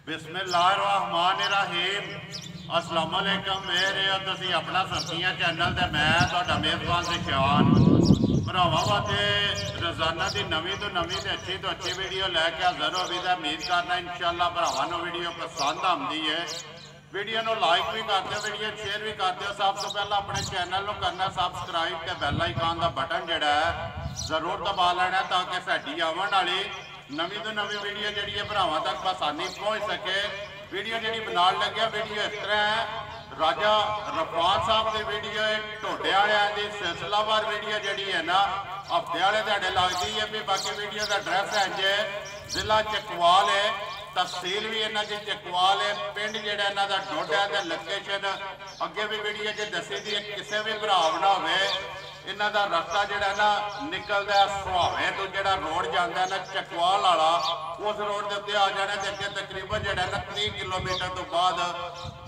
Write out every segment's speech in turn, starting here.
बिस्मिल्लाहिर्रहमानिर्रहीम। अस्सलाम वालेकुम। मेरे हो तुसी अपना सर्दियाँ चैनल ते मैं तुहाडा मेज़बान सिशान भरावां वास्ते रोज़ाना की नवीं तो नवीं ते अच्छी वीडियो लैके हाज़र हो भी। उम्मीद करना इंशाअल्लाह भरावां नूं वीडियो पसंद आती है। वीडियो को लाइक भी कर दो, वीडियो शेयर भी कर दो। सब तो पहला अपने चैनल को करना सबसक्राइब ते बैल आइकन का बटन जोड़ा है जरूर दबा लेना ताकि साडी आवन वाली नवीं तो नवीं वीडियो जी है भरावां तक आसानी पहुँच सके। वीडियो जी बना लगे वीडियो इस तरह है, राजा रफान साहब की वीडियो है, ढोडे वाले की सिलसिलावार वीडियो जी है ना हफ्ते वाले ध्याड़े लगती है भी। बाकी वीडियो का एड्रैस है जे जिला चकवाल है, तहसील भी इन्हों की चकवाल है, पिंड जोड़ा इन्हों का ढोडा है। लोकेशन अगे भी वीडियो च दसी दी है। किसी भी भरा ना हो इन्हों का रस्ता जोड़ा ना निकलता सुहावे तो जो रोड जाता ना चकवाल वाला उस रोड के उत्ते आ जाने के अगे तकरीबन जोड़ा ना 30 किलोमीटर तो बाद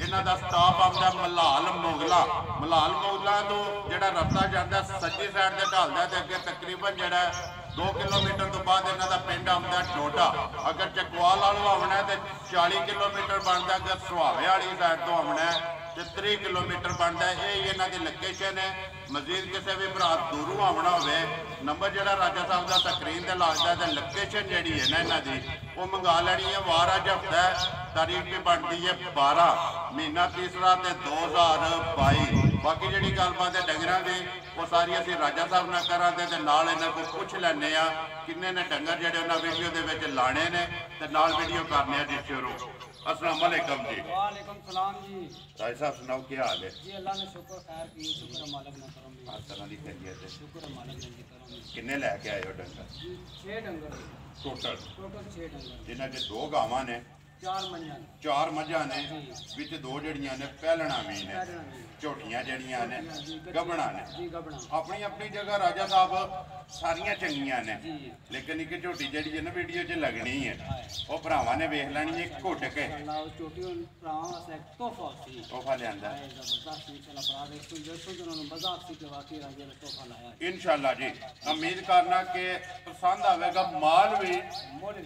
इन्हों का स्टाप आता मलाल मोगला। मलाल मोगला तो जो रस्ता जाता सज्जी साइड से ढलता तो अगे तकरीबन जोड़ा 2 किलोमीटर तो बाद इन्हों का पिंड आता डोडा। अगर चकवाल वालों आना है तो 40 किलोमीटर बनता, अगर सुहावे वाली साइड तो आना है तो 30 किलोमीटर बनता है। यही इन्हों की लोकेशन है। मजीद किसी भी भरा दूरों आना हो नंबर जो राजा साहब का स्क्रीन से लगता है तो लोकेशन जी है ना इन्हों की वो मंगा लैनी है। वार अज हफ्ता है, तारीख भी बनती है 12 महीना तीसरा तो 2022। बाकी जी गलबात है डंगर की वो सारी असी राजा साहब न करा नाल इन्हों को पुछ लैने किन्ने ने डंगर जोड़े उन्होंने वीडियो के लाने ने तो नाल वीडियो करने जी शुरू। अस्सलाम वालेकुम जी। वालेकुम सलाम जी। राज साहब सुनाओ क्या हाल है जी? अल्लाह ने शुक्र खैर की, शुक्र मालिक ना करो हर तरह की खैरियत है। शुक्र मालिक ने करो। किन्ने लैके आए हो डंगर? जी 6 डंगर टोटल 6 डंगर जिन्हें 2 गावां ने 4 मझां ने विच 2 जड़ियां ने पहलना भी ने झोटियां जड़ियां ने गबना ने। अपनी अपनी जगह राजा साहब सारियां चंगियां ने लेकिन एक झोटी जड़ी है ना वीडियो च लगनी है वो भरावां ने वेख लैनी है घुट के तोहफा लिया इंशाअल्लाह जी। उम्मीद करना कि पसंद आएगा माल भी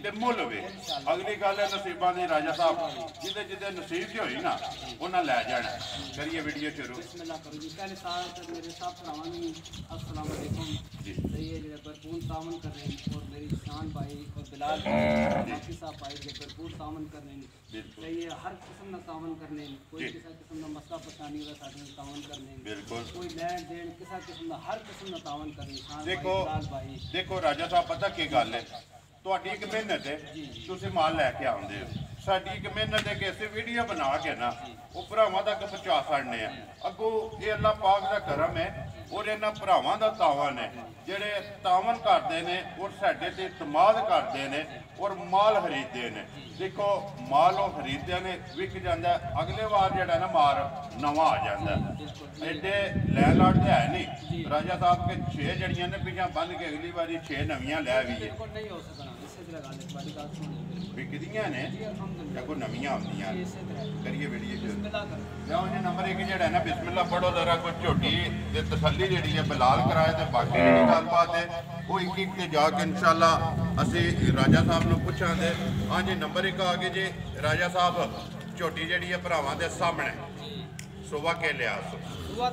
ते मुल भी। अगली गल है नसीबां दी राजा साहब जिदे जिदे नसीब च होई ना उन्हें लै जाना। करिए वीडियो शुरू। पहले साल मेरे साथ अस्सलाम वालेकुम जी। भरपूर तामन कर रहे हैं और मेरी शान भाई और बिलाल बाकी साहब भाई जो भरपूर तामन कर रहे हैं। ये हर किस्म का तामन करने कोई किसी किस्म का मसला परेशानी वाला साथ में तामन करने कोई लैन देन किसी किस्म का हर किस्म का तामन करने। देखो राजा साहब पता की गल है तुहाडी एक मेहनत है तुसीं माल लैके आउंदे हो। साडी एक मेहनत है कि असीं वीडियो बना के ना वो भरावां तक पहुँचा सकने अगों ये अल्लाह पाक का करम है और इन्हां भरावां दा तावन है जिहड़े तावन करते हैं और साडे ते इतमाद करते हैं और माल खरीदते हैं। देखो माल वो खरीदते ने विक जाता अगले बार जो ना माल नवा आ जाता एडे लैन लॉट तो है नहीं। राजा साहब के 6 जड़ियां ने पिछा बन के अगली बारी 6 नवियां लै भी है विकदियां ने कोई नवियां आउंदियां। करिए वीडियो जाओ जी। नंबर 1 जो है ना बिस्मिल्लाह पढ़ो जरा कोई झोटी ते तसल्ली जी है बिलाल कराए तो बाकी जी गलबात है वो एक जाके इंशाअल्लाह असी राजा साहब को पूछांगे। हाँ जी नंबर 1 आ गए जी राजा साहब झोटी जी है भरावां दे सामने सुबह के लिया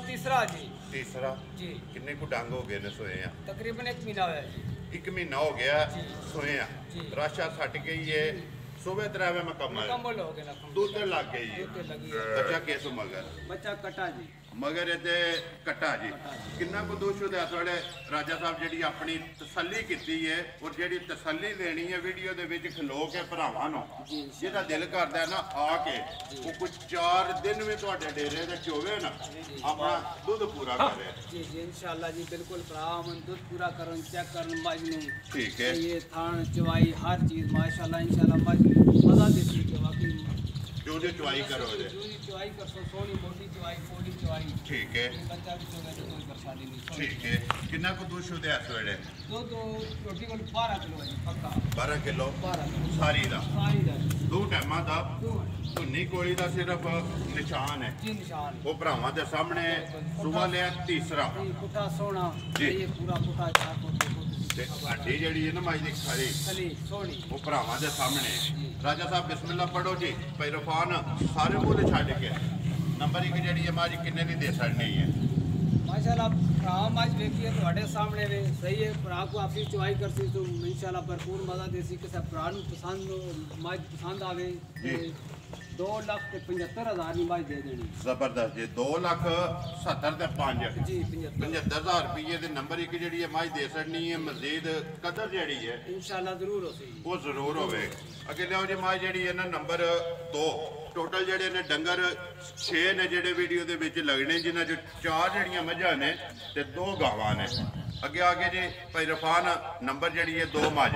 तीसरा जी। तीसरा जी किन्ने को डंग हो गए ने सोए हैं? तकरीबन 1 महीना होया जी। 1 महीना हो गया सोए हैं। राशा सट गई है सुबह 3 मुकम्मल हो गया दूध लग गई है। बच्चा किस मगर बच्चा कटा जी मगर ये कट्टा जी किन्ना को दोषुदा थोड़े राजा साहब जी अपनी तसल्ली की है और जी तसल्ली देनी है वीडियो के खलो के भरावां नूं जिहदा दिल करदा है ना आके वो कुछ 4 दिन भी तुहाडे डेरे दे चोवे ना अपना दुध पूरा करे। जी जी इंशाअल्लाह जी बिल्कुल भरा दुध पूरा करन चेक करन मज नूं। ठीक है ये थान चवाई हर चीज़ माशाअल्लाह इंशाअल्लाह मज मजा देती है वाकई जो चवाई करो चवाई कर सोनी मोटी चवाई फोड़ी चवाई। ठीक है बच्चा भी चोवे तो कोई परेशानी नहीं। ठीक है कितना को दूध शुद्ध है इस वेले? दूध रोटी को 12 किलो है पक्का 12 किलो सारी दा 2 टाइमां दा धुन्नी कोली दा सिर्फ निशान है जी निशान वो भरावां दे सामने सुबह लिया तीसरा पुठा सोना जी ये पूरा पुठा ਤੇ ਹੱਡੀ ਜਿਹੜੀ ਹੈ ਨਾ ਮਾਈ ਦੀ ਖੜੀ खली सोनी ਉਹ ਭਰਾਵਾਂ ਦੇ ਸਾਹਮਣੇ। ਰਾਜਾ ਸਾਹਿਬ ਬਿਸਮਿਲ੍ਲਾ ਪੜੋ ਜੀ। ਪੈਰਫਾਨ ਸਾਰੇ ਮੁੱਲ ਛੱਡ ਕੇ ਨੰਬਰ 1 ਜਿਹੜੀ ਹੈ ਮਾਂ ਜੀ ਕਿੰਨੇ ਦੀ ਦੇ ਸਕਣੀ ਹੈ? माशाल्लाह भरा मज देखिए ਤੁਹਾਡੇ ਸਾਹਮਣੇ ਵੇ ਸਹੀ ਹੈ। ਭਰਾ को आपकी चुवाई करसी तो इंशाल्लाह भरपूर मजा देसी किसी भरा ਨੂੰ मज पसंद आवे 2,75,000 ਦੀ ਮਜ ਦੇ ਦੇਣੀ। ਜ਼ਬਰਦਸਤ ਜੀ। 2,70,000 ਤੇ 5 ਜੀ 75,000 ਰੁਪਏ ਦੇ ਨੰਬਰ 1 ਜਿਹੜੀ ਹੈ ਮਾਈ ਦੇ ਸਕਣੀ ਹੈ। ਮਜ਼ੀਦ ਕਦਰ ਜਿਹੜੀ ਹੈ इंशाल्लाह ਜ਼ਰੂਰ ਹੋਸੀ ਉਹ ਜ਼ਰੂਰ ਹੋਵੇ। ਅੱਗੇ ਲਿਆਓ ਜੀ ਮਾਈ ਜਿਹੜੀ ਹੈ ਨਾ ਨੰਬਰ 2। ਟੋਟਲ ਜਿਹੜੇ ਨੇ ਡੰਗਰ 6 ਨੇ ਜਿਹੜੇ ਵੀਡੀਓ ਦੇ ਵਿੱਚ ਲੱਗਣੇ, ਜਿਨ੍ਹਾਂ 'ਚ 4 ਜਿਹੜੀਆਂ ਮੱਝਾਂ ਨੇ ਤੇ 2 ਗਾਵਾਂ ਨੇ। ਅੱਗੇ ਆ ਕੇ ਜੀ ਪੈਰਫਾਨ ਨੰਬਰ ਜਿਹੜੀ ਹੈ 2 ਮੱਝ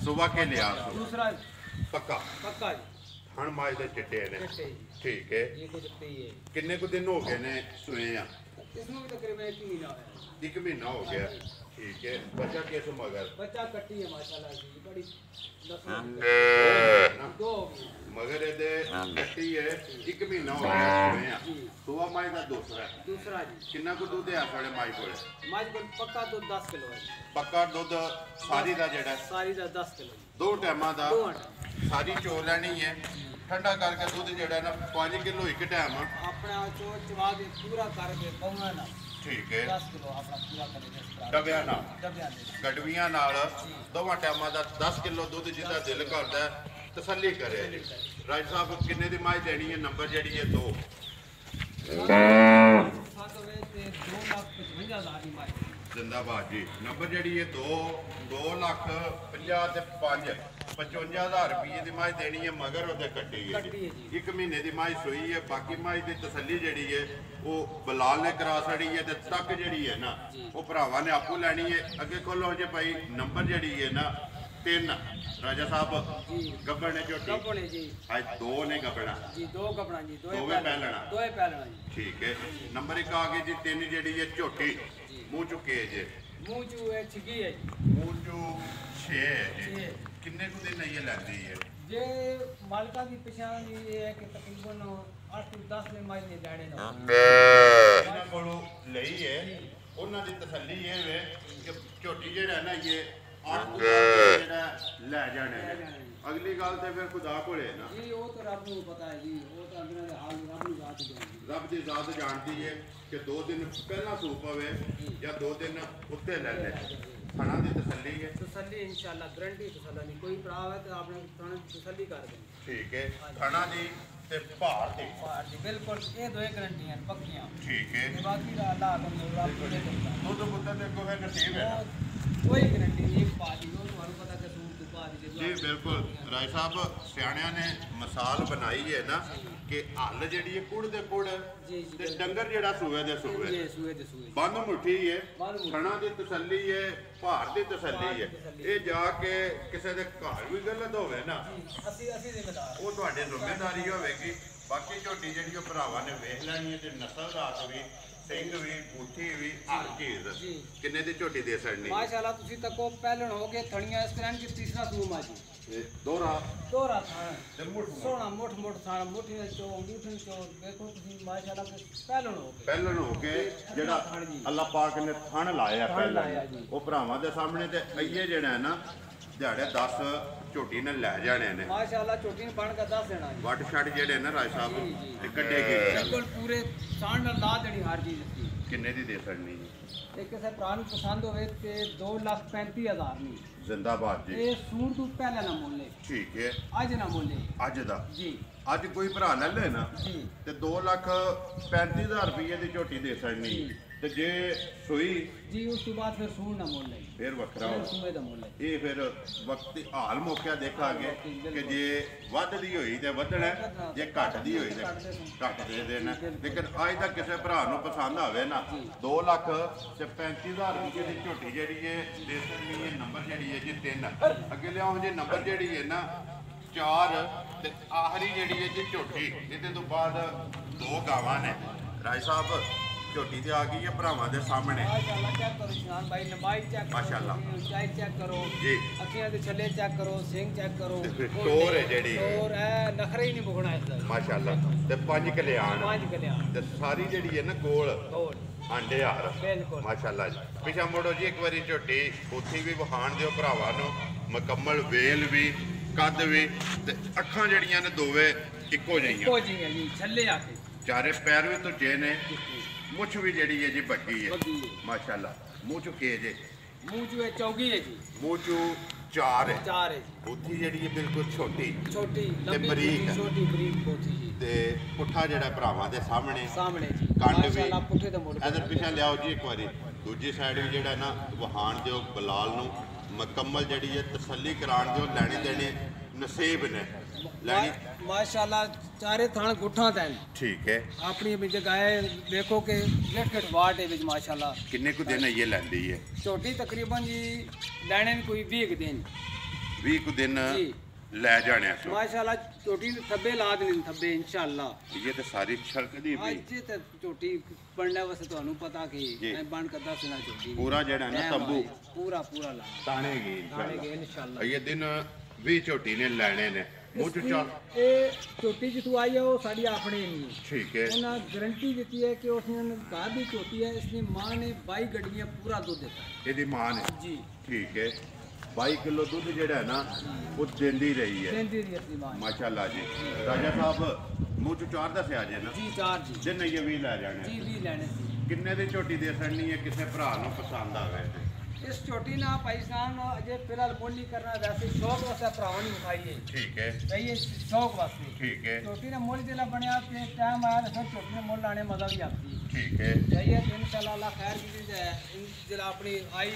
ਸੁਬਾ ਕੇ ਲਿਆ दूसरा ਪੱਕਾ पक्का जी ਹਣ ਮੱਝ ਦੇ ਚਿੱਟੇ ਨੇ। चिट्टे ਠੀਕ ਹੈ। ये कुछ है ਕਿੰਨੇ ਕੁ ਦਿਨ ਹੋ ਗਏ ਨੇ ਸੂਏ ਆ? इसमें भी तकरीबन 1 महीना है। 1 ਮਹੀਨਾ ਹੋ ਗਿਆ। ਠੀਕ ਹੈ। ਬੱਚਾ ਕਿਸ ਮਗਰ? बच्चा कट्टी है माशाल्लाह जी बड़ी ਨਾ, दो हो गई। ਮਗਰ ਇਹਦੇ ਕੱਟੀ ਹੈ। 1 ਮਹੀਨਾ ਹੋ ਗਿਆ ਸੂਏ ਆ। ਸੁਬਾ ਮਾਈ ਦਾ ਦੂਸਰਾ दूसरा जी ਕਿੰਨਾ ਕੁ ਦੁੱਧ ਆ ਸਾਡੇ ਮਾਈ ਕੋਲੇ? मज को पक्का तो 10 किलो है। ਪੱਕਾ ਦੁੱਧ ਸਾਰੀ ਦਾ ਜਿਹੜਾ सारी का 10 किलो 2 ਟਾਈਮਾਂ ਦਾ दो आटा ਸਾਰੀ ਚੋ ਲੈਣੀ ਹੈ। ਠੰਡਾ ਕਰਕੇ ਦੁੱਧ ਜਿਹੜਾ ਨਾ 5 ਕਿਲੋ ਇੱਕ ਟਾਈਮ। अपने आप चो चवा के पूरा करके पौना ना ਠੀਕ ਹੈ। 10 किलो अपना पूरा करके ਡਬਿਆਂ ਨਾਲ डबिया दे ਗੜਵੀਆਂ ਨਾਲ ਦੋਵਾਂ ਟਾਈਮਾਂ ਦਾ 10 ਕਿਲੋ ਦੁੱਧ ਜਿਹਦਾ ਦਿਲ ਕਰਦਾ ਹੈ, ਤਸੱਲੀ ਕਰੇ ਜੀ। ਰਾਜ ਸਾਹਿਬ ਕਿੰਨੇ ਦੀ ਮਾਈ ਦੇਣੀ ਹੈ? ਨੰਬਰ ਜਿਹੜੀ ਹੈ 2। 7 वे ते 2,55,000 ਦੀ ਮਾਈ ਜ਼ਿੰਦਾਬਾਦ ਜੀ। ਨੰਬਰ ਜਿਹੜੀ ਹੈ 2,50,000 ਤੇ 5 55,000 ਰੁਪਏ ਦੀ ਮਾਈ ਦੇਣੀ ਹੈ। ਮਗਰ ਉਹਦੇ ਕੱਟੀ ਹੈ ਕੱਟੀ ਹੈ ਜੀ। 1 ਮਹੀਨੇ ਦੀ ਮਾਈ ਸੂਈ ਹੈ। ਬਾਕੀ ਮਾਈ ਦੀ ਤਸੱਲੀ ਜਿਹੜੀ ਹੈ ਉਹ ਬਲਾਲ ਨੇ ਕਰਾ ਛੜੀ ਹੈ ਤੇ ਤੱਕ ਜਿਹੜੀ ਹੈ ਨਾ ਉਹ ਭਰਾਵਾਂ ਨੇ ਆਪੂ ਲੈਣੀ ਹੈ। ਅੱਗੇ ਖੋਲੋ ਜੇ ਭਾਈ ਨੰਬਰ ਜਿਹੜੀ ਹੈ ਨਾ 3। ਰਾਜਾ ਸਾਹਿਬ ਜੀ ਗੱਬੜ ਨੇ ਝੋਟੀ कपड़े जी ਅੱਜ 2 ਨੇ ਗੱਬੜਾ। जी 2 कपड़ा जी ਦੋਵੇਂ ਪਹਿਲਣਾ। दो पहलना जी ਠੀਕ ਹੈ। ਨੰਬਰ 1 ਆ ਗਈ ਜੀ 3 ਜਿਹੜੀ ਹੈ ਝੋਟੀ ਮੂੰਹ ਚੁੱਕੇ ਜੇ मुंह चू है छिगी है ਮੂੰਹ ਚੂ 6 ਜੀ। छे ਕਿੰਨੇ ਕੁ ਦਿਨ ਇਹ ਲੈਂਦੀ ਹੈ? जे मालका की पहचान ये है कि तकरीबन 8 से 10 में माई ने जाने ना ਇਹਨਾਂ ਕੋਲੋਂ ਲਈ ਹੈ। ਉਹਨਾਂ ਦੀ ਤਸੱਲੀ ਇਹ ਵੇ ਕਿ ਝੋਟੀ ਜਿਹੜਾ ਨਾ ਇਹ 8 ਜਿਹੜਾ ਲੈ ਜਾਣੇ ਨੇ। ਅਗਲੀ ਗੱਲ ਤੇ ਫਿਰ ਖੁਦਾ ਕੋਲੇ ਨਾ जी वो तो रब को पता है जी वो तो अंदर दे हाल रब ਨੂੰ ਜਾਤ ਜਾਣਦੀ ਰੱਬ ਦੀ ਜ਼ਾਤ ਜਾਣਦੀ ਹੈ ਕਿ 2 ਦਿਨ ਪਹਿਲਾਂ ਸੂਪ ਪਵੇ ਜਾਂ 2 ਦਿਨ ਉੱਤੇ ਲੈ ਲੈ। ਖਾਣਾ ਦੀ ਤਸੱਲੀ ਹੈ। तसल्ली इंशाल्लाह गारंटी तसल्ली नहीं कोई भरा है तो आपने खाने की तसल्ली कर देनी ਠੀਕ ਹੈ। ਖਾਣਾ ਦੀ ਤੇ ਭਾਰ ਦੀ और जी बिल्कुल ये दो गारंटी हैं पक्कियां ਠੀਕ ਹੈ। ये बाकी अल्लाह को रब को दे देता ਦੁੱਧ ਪੁੱਤਰ ਦੇ ਕੋਲ ਨਸੀਬ ਹੈ ਨਾ। कोई गारंटी नहीं एक बात ही वो ਤੁਹਾਨੂੰ ਪਤਾ ਕਿ ਸੂਟ ਤੋਂ ਬਾਅਦ ਜੀ ਬਿਲਕੁਲ। ਰਾਏ ਸਾਹਿਬ ਸਿਆਣਿਆਂ ਨੇ ਮਿਸਾਲ ਬਣਾਈ ਹੈ ਨਾ ਕਿ ਹੱਲ ਜਿਹੜੀ ਹੈ ਕੁੜ ਦੇ ਕੁੜ ਜੀ ਜੀ ਤੇ ਡੰਗਰ ਜਿਹੜਾ ਸੂਏ ਦੇ ਸੂਏ। ਜੀ ਸੂਏ ਦੇ ਸੂਏ ਬੰਨ ਮੁੱਠੀ ਹੈ। ਬੰਨ ਮੁੱਠੀ। ਖਾਣਾ ਦੀ ਤਸੱਲੀ ਹੈ। ਭਾਰ ਦੀ ਤਸੱਲੀ ਹੈ। ਇਹ ਜਾ ਕੇ ਕਿਸੇ ਦੇ ਘਰ ਵੀ ਗਲਤ ਹੋਵੇ ਨਾ ਅਸੀਂ ਜ਼ਿੰਮੇਦਾਰ ਉਹ ਤੁਹਾਡੀ ਜ਼ਿੰਮੇਵਾਰੀ ਹੋਵੇਗੀ। ਬਾਕੀ ਝੋਟੀ ਜਿਹੜੀ ਉਹ ਭਰਾਵਾਂ ਨੇ ਵੇਖ ਲੈਣੀ ਹੈ ਤੇ ਨਸਲ ਰਾਤ ਵੀ ਸਿੰਘ ਵੀ ਬੂਠੀ ਵੀ ਹਰ ਚੀਜ਼। ਜੀ। ਕਿੰਨੇ ਦੀ ਝੋਟੀ ਦੇ ਸਕਣੀ? ਮਾਸ਼ਾਅੱਲਾ ਤੁਸੀਂ ਤੱਕੋ ਪਹਿਲਣ ਹੋ ਗਏ ਥਣੀਆਂ ਇਸ ਤਰ੍ਹਾਂ ਕਿ ਤੀਸਰਾ ਸੂਮ ਆ ਜੀ ਦੋਰਾ ਦੋਰਾ ਥਾਣਾ ਤੇ ਮੁੱਠ ਸੋਹਣਾ ਮੁੱਠ ਥਾਣਾ ਮੁੱਠੀ ਦੇ ਚੋ ਅੰਗੂਠੀ ਚੋ ਦੇਖੋ ਤੁਸੀਂ ਮਾਸ਼ਾਅੱਲਾ ਕਿ ਪਹਿਲਣ ਹੋ ਗਏ ਪਹਿਲਣ ਹੋ ਕੇ ਜਿਹੜਾ ਥਣ ਜੀ। ਅੱਲਾਹ ਪਾਕ ਨੇ ਥਣ ਲਾਇਆ ਥਣ ਲਾਇਆ ਪਹਿਲਾਂ ਜੀ। ਉਹ ਭਰਾਵਾਂ ਦੇ ਸਾਹਮਣੇ ਤੇ ਅਈਏ ਜਿਹੜਾ ਹੈ ਨਾ ਦਿਹਾੜੇ 10 ਝੋਟੀ ਨੇ ਲੈ ਜਾਣੇ ਨੇ। ਮਾਸ਼ਾਅੱਲਾ ਝੋਟੀ ਨੂੰ ਬਣ ਕੇ ਦੱਸ ਦੇਣਾ ਜੀ ਵੱਟ ਛੱਡ ਜਿਹੜੇ ਨਾ ਰਾਜ ਜੀ, ਸਾਹਿਬ ਜੀ। ਤੇ ਕੱਢੇਗੀ ਬਿਲਕੁਲ ਪੂਰੇ ਸਾਂਢ ਨਾਲ ਲਾ ਦੇਣੀ ਹਰ ਚੀਜ਼ ਦੀ ਕਿੰਨੇ ਦੀ ਦੇ ਸਕਣੀ ਜੀ? ਇਹ ਕਿਸੇ ਭਰਾ ਨੂੰ ਪਸੰਦ ਹੋਵੇ ਤੇ 2,35,000 ਨਹੀਂ ਜ਼ਿੰਦਾਬਾਦ ਜੀ। ਇਹ ਸੂਟ ਤੋਂ ਪਹਿਲਾਂ ਨਾ ਮੁੱਲੇ ਠੀਕ ਹੈ। ਅੱਜ ਨਾ ਮੁੱਲੇ ਅੱਜ ਦਾ ਜੀ ਅੱਜ ਕੋਈ ਭਰਾ ਲੈ ਲੈ ਨਾ ਜੀ ਤੇ 2,35,000 ਰੁਪਏ ਦੀ ਝੋਟੀ ਦੇ ਸਕਣੀ ਜੀ। ਤੇ ਜੇ ਸੂਈ ਜੀ ਉਸ ਤੋਂ ਬਾਅਦ ਫਿਰ ਸੂਟ ਨਾ ਮੁੱਲੇ ਫਿਰ ਵੱਖਰਾ ਫਿਰ ਹੋ। ਸੂਏ ਦਾ ਮੁੱਲੇ ਇਹ ਫਿਰ ਵਕਤੀ ਹਾਲ ਮੌਕਿਆ ਦੇਖਾਂਗੇ ਕਿ ਜੇ ਵੱਧਦੀ ਹੋਈ ਤੇ ਵੱਧਣਾ ਹੈ, ਜੇ ਘਟਦੀ ਹੋਈ ਤੇ ਘਟ ਦੇ ਦੇਣਾ। ਲੇਕਿਨ ਅੱਜ ਦਾ ਕਿਸੇ ਭਰਾ ਨੂੰ ਪਸੰਦ ਆਵੇ ਨਾ 2,35,000 ਰੁਪਏ ਦੀ ਝੋਟੀ ਜਿਹੜੀ ਹੈ ਦੇ ਸਕਦੀ ਹੈ। ਨੰਬਰ ਜਿਹੜੀ ਹੈ ਜੀ 3 ਅੱਗੇ ਲਿਆਓ ਜੇ ਨੰਬਰ ਜਿਹੜੀ ਹੈ ਨਾ 4 ਤੇ ਆਖਰੀ ਜਿਹੜੀ ਹੈ ਜੀ ਝੋਟੀ। ਇਹਦੇ ਤੋਂ ਬਾਅਦ 2 ਗਾਵਾਂ ਨੇ। ਰਾਜ ਸਾਹਿਬ ਝੋਟੀ ਤੇ ਆ ਗਈ ਹੈ ਭਰਾਵਾਂ ਦੇ ਸਾਹਮਣੇ। ਮਾਸ਼ਾਅੱਲਾ ਚੈੱਕ ਕਰੋ ਸ਼ਾਨ ਭਾਈ ਲੰਬਾਈ ਚੈੱਕ ਕਰੋ ਮਾਸ਼ਾਅੱਲਾ। ਉਚਾਈ ਚੈੱਕ ਕਰੋ ਜੀ। ਅੱਖੀਆਂ ਦੇ ਛੱਲੇ ਚੈੱਕ ਕਰੋ ਸਿੰਘ ਚੈੱਕ ਕਰੋ ਟੋਰ ਹੈ ਜਿਹੜੀ। ਟੋਰ ਹੈ ਨਖਰੇ नखरे ही नहीं मुकना इसदा माशाअल्लाह ते 5 कल्याण 5 कल्याण ते सारी जेड़ी है ना कोल गोल आंडे हार बिल्कुल माशाअल्लाह जी पिछा मुड़ो जी एक बारी झोटी उत्थी भी वखाण दिओ भरावां नूं मुकम्मल वेल भी कद भी ते अखां जड़ियां ने दोवे इक्को जिहियां जी छल्ले आके चारे पैर भी तुझे ने मुछ भी जड़ी है जी बड्डी है बग्गी माशाअल्लाह मुंह चो के जे मुंह चो चौगी है जी मुंह चो चार है चार है जी बूथी जड़ी है बिल्कुल छोटी छोटी ते लंबी बरीक है। छोटी बरीक बोथी जी ते पुट्ठा जड़ा भरावां दे सामने सामने जी कंड भी माशाअल्लाह पुट्ठे ते मुड़ इधर पिछा लियाओ जी एक बारी दूजी साइड भी जड़ा ना वहाण दिओ बलाल नूं मुकम्मल जड़ी है तसल्ली कराण दिओ लैने देने नसीब ने लैनी माशाअल्लाह चारे थान गुठा तैन ठीक है अपनी भी जगह है देखो कि लेट वाट है विच माशाअल्लाह किन्ने को दिन ये लैंदी है छोटी तकरीबन जी लैने में कोई 20 दिन 20 को दिन जी लै जाने सो माशाअल्लाह छोटी ने थब्बे ला देने थब्बे इंशाअल्लाह ये तो सारी छलकदी पई आज ते छोटी पढ़ने वास्ते ਤੁਹਾਨੂੰ पता कि जी। मैं बन कर दसना छोटी पूरा जड़ा ना तंबू पूरा ला तानेगी तानेगी इंशाअल्लाह इंशाअल्लाह ये दिन 20 झोटी ने लैने ने मुंह चो चा ਇਹ ਝੋਟੀ ਜਿੱਥੋਂ ਆਈ ਹੈ ਉਹ ਸਾਡੀ ਆਪਣੇ ਨਹੀਂ ਹੈ ठीक है ਉਹਨਾਂ ਗਾਰੰਟੀ ਦਿੱਤੀ ਹੈ ਕਿ ਉਸਨੇ ਘਰ ਦੀ ਝੋਟੀ ਹੈ ਇਸਨੇ ਮਾਂ ਨੇ 22 ਗੱਡੀਆਂ ਪੂਰਾ ਦੁੱਧ ਦਿੱਤਾ ਇਹਦੀ ਮਾਂ ਨੇ ਜੀ ठीक है 22 किलो दूध ਜਿਹੜਾ ਹੈ ਨਾ ਉਹ ਦਿੰਦੀ ਰਹੀ ਹੈ ਦਿੰਦੀ ਰਹੀ ਆਪਣੀ ਮਾਂ ਮਾਸ਼ਾਅੱਲਾ ਜੀ ਰਾਜਾ ਸਾਹਿਬ ਮੂੰਹ ਚੋਂ ਚਾਰ ਦੱਸਿਆ ਜੇ ਨਾ ਜੀ ਚਾਰ ਜੀ ਜਿੰਨੇ ਇਹ ਵੀ ਲੈ ਜਾਣੇ ਜੀ ਵੀ ਲੈਣੇ ਸੀ ਕਿੰਨੇ ਦੀ ਝੋਟੀ ਦੇ ਸੜਨੀ ਹੈ ਕਿਸੇ ਭਰਾ ਨੂੰ ਪਸੰਦ ਆਵੇ ਤੇ ਇਸ ਝੋਟੀ ਨਾਲ ਭਾਈ ਸਾਹਿਬ ਨੂੰ ਅਜੇ ਫਿਲਹਾਲ ਮੁੱਲ ਨਹੀਂ ਕਰਨਾ ਵੈਸੇ ਸ਼ੌਕ ਵਾਸਤੇ ਭਰਾਵਾਂ ਨੂੰ ਵਿਖਾਈ ਹੈ ठीक है ਸਹੀ ਹੈ ਸ਼ੌਕ ਵਾਸਤੇ ठीक है ਝੋਟੀ ਦਾ ਮੁੱਲ ਜਿਹੜਾ ਬਣਿਆ ਤੇ ਟਾਈਮ ਆਇਆ ਤਾਂ ਫਿਰ ਝੋਟੀ ਦਾ ਮੁੱਲ ਲਾਣੇ ਮਜ਼ਾ ਵੀ ਆਤੀ ठीक है ਸਹੀ ਹੈ ਇਨਸ਼ਾਅੱਲਾ ਅੱਲਾਹ ਖੈਰ ਕੀਤੀ ਜਾਏ ਜਿਹੜਾ ਆਪਣੀ ਆਈ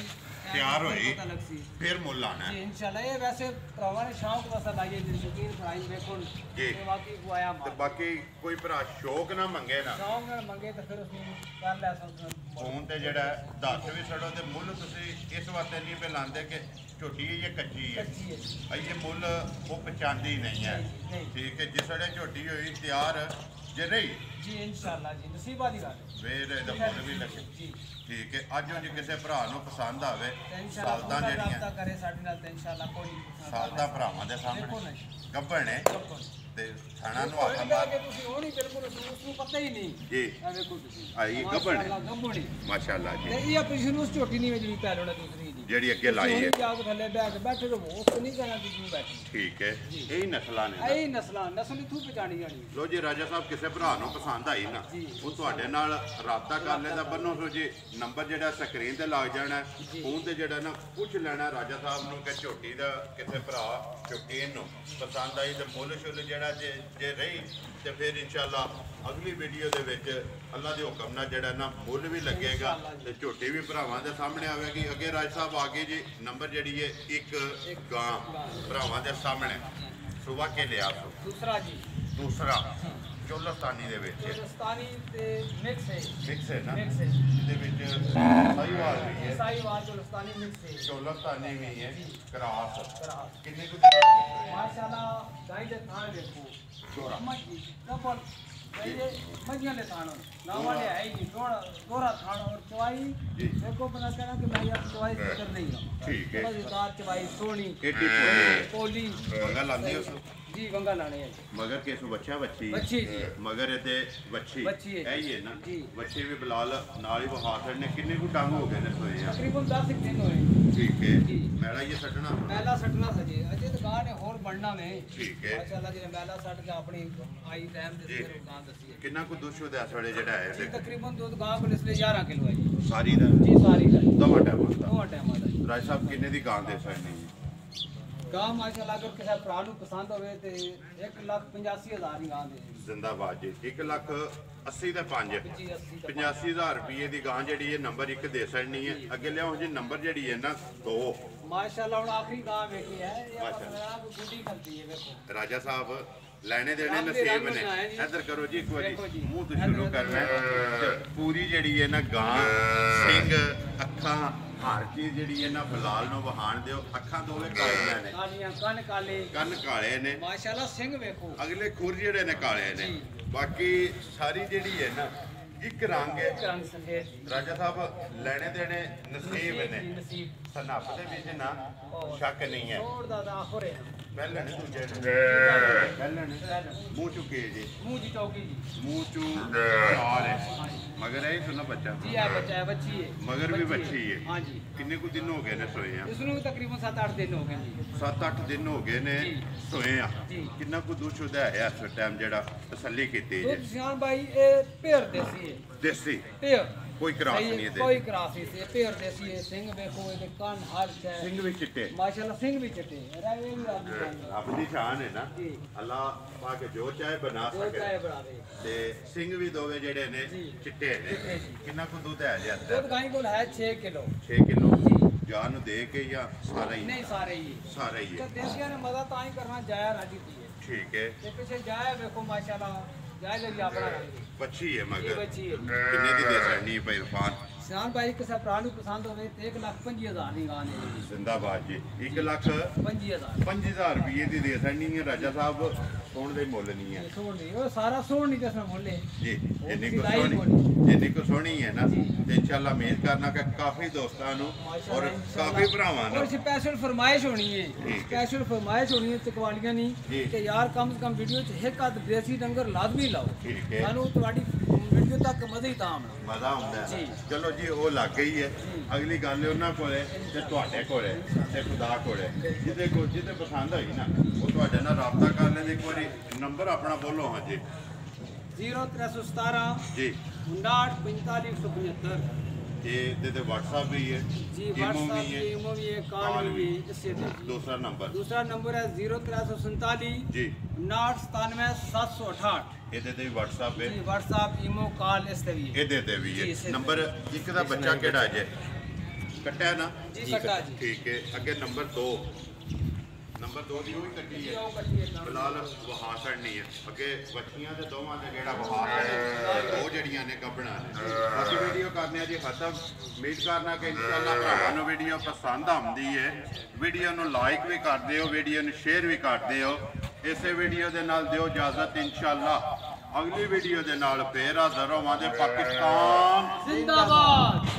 ਤਿਆਰ ਹੋਈ ਪਤਾ ਲੱਗ ਸੀ ਫਿਰ ਮੁੱਲ ਆਣਾ ਜੀ ਇਨਸ਼ਾਅੱਲਾ ਇਹ ਵੈਸੇ ਭਰਾਵਾਂ ਨੇ ਸ਼ੌਕ ਵਾਸਤੇ ਲਾਈ ਹੈ ਜਿਹੜੀ ਸ਼ਕੀਨ ਭਰਾਈ ਵੇਖੋ ਜੀ। ਇਹ ਵਾਕਈ ਗੁਆਇਆ ਤੇ ਮਾਰ ਬਾਕੀ ਕੋਈ ਭਰਾ ਸ਼ੌਕ ਨਾ ਮੰਗੇ ਨਾ ਸ਼ੌਕ ਨਾਲ ਮੰਗੇ ਤਾਂ ਫਿਰ ਉਸਨੂੰ ਕਰ ਲੈ ਸਕਦੇ ਫੋਨ ਤੇ ਜਿਹੜਾ ਹੈ, ਦੱਸ ਵੀ ਛੱਡੋ ਤੇ ਮੁੱਲ ਤੁਸੀਂ ਇਸ ਵਾਸਤੇ ਨਹੀਂ ਪੇ ਲਾਉਂਦੇ ਕਿ ਝੋਟੀ ਹੈ ਜਾਂ ਕੱਚੀ ਹੈ ਕੱਚੀ ਹੈ ਇਹ ਮੁੱਲ ਉਹ ਪਛਾਣਦੀ ਨਹੀਂ ਹੈ ਨਹੀਂ। ਠੀਕ ਹੈ ਜਿਸ ਵੇਲੇ ਝੋਟੀ ਹੋਈ ਤਿਆਰ ਜੇ ਰਹੀ ਜੀ ਇਨਸ਼ਾਅੱਲਾ ਜੀ ਨਸੀਬਾ ਦੀ ਗੱਲ ਹੈ ਵੇਰ ਇਹਦਾ ਮੁੱਲ ਵੀ ਲੱਗੇ ਜੀ ਠੀਕ ਹੈ ਅੱਜ ਉਹ ਜੇ ਕਿਸੇ ਭਰਾ ਨੂੰ ਪਸੰਦ ਆਵੇ ਤੇ ਇਨਸ਼ਾਅੱਲਾ ਸਾਲਤਾਂ ਰਾਬਤਾ ਜਿਹੜੀਆਂ ਕਰੇ ਸਾਡੇ ਨਾਲ ਤੇ ਇਨਸ਼ਾਅੱਲਾ ਕੋਈ ਸਾਲਤਾਂ ਭਰਾਵਾਂ ਦੇ ਦੇਖੋ ਸਾਹਮਣੇ ਨਾ ਗੱਭਣ ਨੇ ਤੇ ਥਾਣਾ ਨੂੰ ਹੱਥ ਕਿ ਮਾਰ ਤੁਸੀਂ ਉਹ ਨਹੀਂ ਬਿਲਕੁਲ ਉਸ ਨੂੰ ਪਤਾ ਹੀ ਨਹੀਂ ਜੀ ਇਹ ਵੇਖੋ ਤੁਸੀਂ ਆਈ ਗੱਭਣ ਮਾਸ਼ਾਅੱਲਾ ਨੇ ਗੱਭਣੀ ਮਾਸ਼ਾਅੱਲਾ ਤੇ ਜੀ ਇਹ ਆਪਣੀ ਸ਼ੁਰੂ ਉਸ ਝੋਟੀ ਨਹੀਂ ਜਿਹੜੀ ਪਹਿਲੋਂ ਨਾ ਦੂਸਰੀ ਦੀ ਜਿਹੜੀ ਅੱਗੇ ਲਾਈ ਹੈ ਜਾ ਕੇ ਥੱਲੇ ਬੈਠ ਕੇ ਬੈਠੇ ਰਹੋ ਉਸ ਤੋਂ ਨਹੀਂ ਕਹਿਣਾ ਕਿ ਤੂੰ ਬੈਠੀ ਠੀਕ ਹੈ ਇਹ ਨਸਲਾਂ ਨੇ ਨਾ। ਇਹ ਨਸਲਾਂ ਨਸਲ ਇਥੋਂ ਪਛਾਣੀ ਜਾਣੀ ਲੋ ਜੀ ਰਾਜਾ ਸਾਹਿਬ ਕਿਸੇ ਭਰਾ ਨੂੰ ਪਸੰਦ ਆਈ ਨਾ ਜੀ। ਉਹ ਤੁਹਾਡੇ ਨਾਲ ਰਾਬਤਾ ਕਰ ਲੈਂਦਾ ਬੰਨੋ ਸੋ ਜੀ ਨੰਬਰ ਜਿਹੜਾ ਸਕਰੀਨ ਤੇ ਲੱਗ ਜਾਣਾ ਫੋਨ ਤੇ ਜਿਹੜਾ ਨਾ ਪੁੱਛ ਲੈਣਾ ਰਾਜਾ ਸਾਹਿਬ ਨੂੰ ਕਿ ਝੋਟੀ ਦਾ ਕਿਸੇ ਭਰਾ ਸ਼ੌਕੀਨ ਨੂੰ ਪਸੰਦ ਆਈ ਤੇ ਮੁੱਲ ਸ਼ੁੱਲ ਜਿਹੜਾ ਜੇ ਰਹੀ ਤੇ ਫਿਰ ਇਨਸ਼ਾਅੱਲਾ ਅਗਲੀ ਵੀਡੀਓ ਦੇ ਵਿੱਚ ਅੱਲਾ ਦੇ ਹੁਕਮ ਨਾਲ ਜਿਹੜਾ ਨਾ ਮੁੱਲ ਵੀ ਲੱਗੇਗਾ ਤੇ ਝੋਟੀ ਵੀ ਭਰਾਵਾਂ ਦੇ ਸਾਹਮਣੇ ਆਵੇਗੀ ਅੱਗੇ ਰਾਜ ਸਾਹਿਬ ਆ ਗਏ ਜੀ ਨੰਬਰ ਜਿਹੜੀ ਹੈ ਇੱਕ ਗਾਂ ਭਰਾਵਾਂ ਦੇ ਸਾਹਮਣੇ ਸੁਬਾ ਕੇ ਲਿਆ ਸੋ ਦੂਸਰਾ ਜੀ ਦੂਸਰਾ ਚੋਲਸਤਾਨੀ ਦੇ ਵਿੱਚ ਹਿੰਦੁਸਤਾਨੀ ਤੇ ਮਿਕਸ ਹੈ ਮਿਕਸ ਹੈ ਨਾ ਮਿਕਸ ਹੈ ਇਹਦੇ ਵਿੱਚ ਸਾਈਵਾਲ ਵੀ ਹੈ ਸਾਈਵਾਲ ਹਿੰਦੁਸਤਾਨੀ ਮਿਕਸ ਹੈ ਚੋਲਸਤਾਨੀ ਵੀ ਹੈ ਕਰਾਸ ਕਰਾਸ। ਕਿੰਨੇ ਕੁ ਮਾਸ਼ਾਅੱਲਾ ਗਾਈ ਦੇ ਥਾਣ ਦੇਖੋ ਚੋਰਾ। ਮੱਝੀ ਡਬਲ ਇਹ ਮੱਝੀਆਂ ਦੇ ਥਾਣ ਨਾਵਾਂ ਦੇ ਹੈ ਜੀ ਦੋਰਾ ਥਾਣ ਔਰ ਚਵਾਈ ਜੀ। ਦੇਖੋ ਬਣਾ ਕਹਿਣਾ ਕਿ ਮੈਂ ਯਾਰ ਚਵਾਈ ਜ਼ਿਕਰ ਨਹੀਂ ਹਾਂ ਠੀਕ ਹੈ ਮਜ਼ੇਦਾਰ ਚਵਾਈ ਸੋਹਣੀ ਏਡੀ ਪੋਲੀ ਮੰਗਾ ਲਾਂਦੀ ਉਸ ਜੀ ਵੰਗਾ ਲਾਣੇ ਹੈ ਜੀ ਮਗਰ ਕਿਸ ਬੱਚਾ ਬੱਚੀ ਬੱਚੀ ਜੀ। ਮਗਰ ਇਹਦੇ ਬੱਚੀ ਬੱਚੀ ਹੈ। ਇਹ ਹੀ ਹੈ ਨਾ ਜੀ। ਬੱਚੇ ਵੀ ਬਲਾਲ ਨਾਲ ਹੀ ਵਹਾ ਛੱਡਨੇ ਕਿੰਨੇ ਕੁ ਡੰਗ ਹੋ ਗਏ ਨੇ ਸੋਏ ਆ ਤਕਰੀਬਨ 10 ਦਿਨ ਹੋਏ ਠੀਕ ਹੈ ਜੀ। ਮੈਲਾ ਇਹ ਛੱਡਣਾ ਮੈਲਾ ਸੱਟਣਾ ਸਜੇ ਅਜੇ ਦੁਕਾਨ ਹੈ ਹੋਰ ਬਣਨਾ ਨੇ ਠੀਕ ਹੈ ਮਾਸ਼ਾਅੱਲਾ ਜਿਹੜੇ ਮੈਲਾ ਸੱਟ ਕੇ ਆਪਣੀ ਆਈ ਟਾਈਮ ਦੇ ਜੀ। ਸਿਰ ਦੁਕਾਨ ਦੱਸੀ ਹੈ ਕਿੰਨਾ ਕੁ ਦੁੱਧ ਇਸ ਵੇਲੇ ਜਿਹੜਾ ਹੈ ਜੀ ਇਹਦੇ ਤਕਰੀਬਨ ਦੁੱਧ ਗਾਂ ਕੋਲ ਇਸ ਲਈ 11 ਕਿਲੋ ਹੈ ਜੀ ਸਾਰੀ ਦਾ ਜੀ ਸਾਰੀ ਦਾ ਦਵਾ ਟਾਈਮ ਦਾ ਦੋ ਟਾਈਮਾਂ ਦਾ ਜੀ। ਰਾਜ ਸਾਹਿਬ ਕਿੰਨੇ ਦੀ ਗਾਂ ਦੇ ਸਕਦੇ ਜੀ ਗਾਂ ਮਾਸ਼ਾਅੱਲਾ ਅਗਰ ਕਿਸੇ ਭਰਾ ਨੂੰ ਪਸੰਦ ਹੋਵੇ ਤੇ 1,85,000 ਦੀ ਗਾਂ ਦੇ ਜੀ ਜ਼ਿੰਦਾਬਾਦ ਜੀ 1,80,000 ਦੇ 5 ਜੀ 80 ਦਾ 85,000 ਰੁਪਏ ਦੀ ਗਾਂ ਜਿਹੜੀ ਹੈ ਨੰਬਰ 1 ਦੇ ਸਕਣੀ ਹੈ ਅੱਗੇ ਲਿਆਓ ਜੀ ਨੰਬਰ ਜਿਹੜੀ ਹੈ ਨਾ 2 ਮਾਸ਼ਾਅੱਲਾ ਹੁਣ ਆਖਰੀ ਗਾਂ ਵੇਖੀ ਹੈ ਇਹ ਮਾਸ਼ਾਅੱਲਾ। ਆਪਣਾ ਗੁੱਡੀ ਖਲਤੀ ਹੈ ਵੇਖੋ ਰਾਜਾ ਸਾਹਿਬ ਲੈਣੇ ਦੇਣੇ ਰੱਬ ਦੇ ਨਸੀਬ ਰੰਗ ਨੇ ਬਣਾਏ ਜੀ। ਇੱਧਰ ਕਰੋ ਜੀ ਇੱਕ ਵਾਰੀ ਦੇਖੋ ਜੀ। ਮੂੰਹ ਤੋਂ ਇੱਧਰ ਸ਼ੁਰੂ ਇੱਧਰ ਕਰਨਾ ਹੈ। ਤੇ ਪੂਰੀ ਜਿਹੜੀ ਹੈ ਨਾ ਗਾਂ ਸਿੰਘ ਅੱਖਾਂ ਹਰ ਚੀਜ਼ ਜਿਹੜੀ ਹੈ ਨਾ ਬਲਾਲ ਨੂੰ ਵਹਾਣ ਦਿਓ ਅੱਖਾਂ ਦੋਵੇਂ ਕਾਲੀਆਂ ਨੇ ਕਾਲੀਆਂ ਕੰਨ ਕਾਲੇ ਕੰਨ ਕਾਲੇ ਨੇ ਮਾਸ਼ਾਅੱਲਾ ਸਿੰਘ ਵੇਖੋ ਅਗਲੇ ਖੁਰ ਜਿਹੜੇ ਨੇ ਕਾਲੇ ਨੇ ਜੀ। ਬਾਕੀ ਸਾਰੀ ਜਿਹੜੀ ਹੈ ਨਾ ਇੱਕ ਰੰਗ ਹੈ ਰੰਗ ਸਫੇਦ ਰਾਜਾ ਸਾਹਿਬ ਲੈਣੇ ਦੇਣੇ ਨਸੀਬ ਨੇ ਜੀ, ਨਸੀਬ ਸਨੱਪ ਦੇ ਵਿੱਚ ਨਾ ਸ਼ੱਕ ਨਹੀਂ ਹੈ ਛੋੜ ਦਾ ਆਖਰ ਹੈ ਪਹਿਲਣ ਦੂਜੇ ਨੇ ਪਹਿਲਣ मुंह चू के जी मुंह जी चौकी जी मुंह चू चार है मगर है सुना बच्चा जी है बच्चा है बच्ची है मगर भी बच्ची है हाँ जी किन्ने को दिन हो गए ने सोए हैं इसनों भी तकरीबन 7-8 दिन हो गए जी 7-8 दिन हो गए ने जी। सोए हैं जी। किन्ना को दूध शुदा है इस टाइम जेड़ा तसल्ली कीती दूध है सियान भाई ये पेड़ देसी है देसी पेड़ कोई क्रॉस सही है, नहीं है कोई क्रॉस नहीं है पेड़ देसी है सिंह देखो ये कान हर है सिंह भी चिट्टे माशाल्लाह सिंह भी चिट्टे रवे भी आदमी रब दी शान है ना जी। अल्लाह पाक जो चाहे बना जो सके चाहे बना दे ते सिंह भी दोवे जेड़े ने जी। चिट्टे ने चिट्टे जी। किन्ना को दूध है जे दूध गाय को है 6 किलो 6 किलो जी जान दे के या सारा ही नहीं सारे ही सारा ही तो है देसिया ने मजा तो ही करना जाया राजी थी ठीक है ये पीछे जाया देखो माशाल्लाह जाया ले अपना रंग बच्ची है ये मगर बच्ची है किन्ने दी दे सकनी है भाई इरफान सियान भाई किसा प्राणु पसंद होवे तो 1,25,000 नहीं गाने जिंदाबाद जी 1,25,000 25,000 रुपये की दे सकनी है राजा साहब सोन दे मुੱਲ नहीं है सोन नहीं वो सारा सोन नहीं कसम बोले जी जिन्नी को सिलाई सोनी बोली। जिन्नी को सोनी है ना जी। ते इंशाल्लाह उम्मीद करना कि काफी दोस्तां नु और काफी भरावां नु और स्पेशल फरमाइश होनी है ठीक है। स्पेशल फरमाइश होनी है चकवालियां जी। नहीं कि यार कम से कम वीडियो च एक आध देसी डंगर लाजमी लाओ ठीक है। सानू ਤੁਹਾਡੀ वीडियो तक मजा ही ताम मजा आंदा जी। है चलो जी वो लग गई है जी। अगली गल उन्हां कोले ते तुहाडे कोले ते खुदा कोले जिते पसंद होई ना वो तुहाडे नाल राबता कर लें एक बारी नंबर अपना बोलो हाँ जी 0317 जी 59 ये व्हाट्सएप भी है जी ईमो व्हाट्सएप भी है ईमो भी है कॉल भी है इससे दूसरा नंबर दूसरा नंबर है 0347 जी 59 768 ये भी व्हाट्सएप है जी व्हाट्सएप ईमो कॉल इस ते भी है ये भी जी, है इसे नंबर एक दा बच्चा केड़ा जे कट्टा ना जी कटा जी ठीक है अगे नंबर 2 दी वही कट्टी है ਉਹ ਕੱਟੀ ਹੈ ਨਾਲ। फिलहाल वहा छड़नी है अगे बच्चियां ते दोवां दा जेड़ा वहा है वो जड़ियां ने कपड़ा ने बाकी वीडियो करने जी खत्म उम्मीद करना कि इंशाल्लाह भरावां नु वीडियो पसंद आंदी है वीडियो नु लाइक भी कर दियो वीडियो नु शेयर भी कर दियो इसे वीडियो दे नाल दियो इजाजत इंशाल्लाह अगली वीडियो दे नाल फिर हाज़र होवांगे पाकिस्तान जिंदाबाद।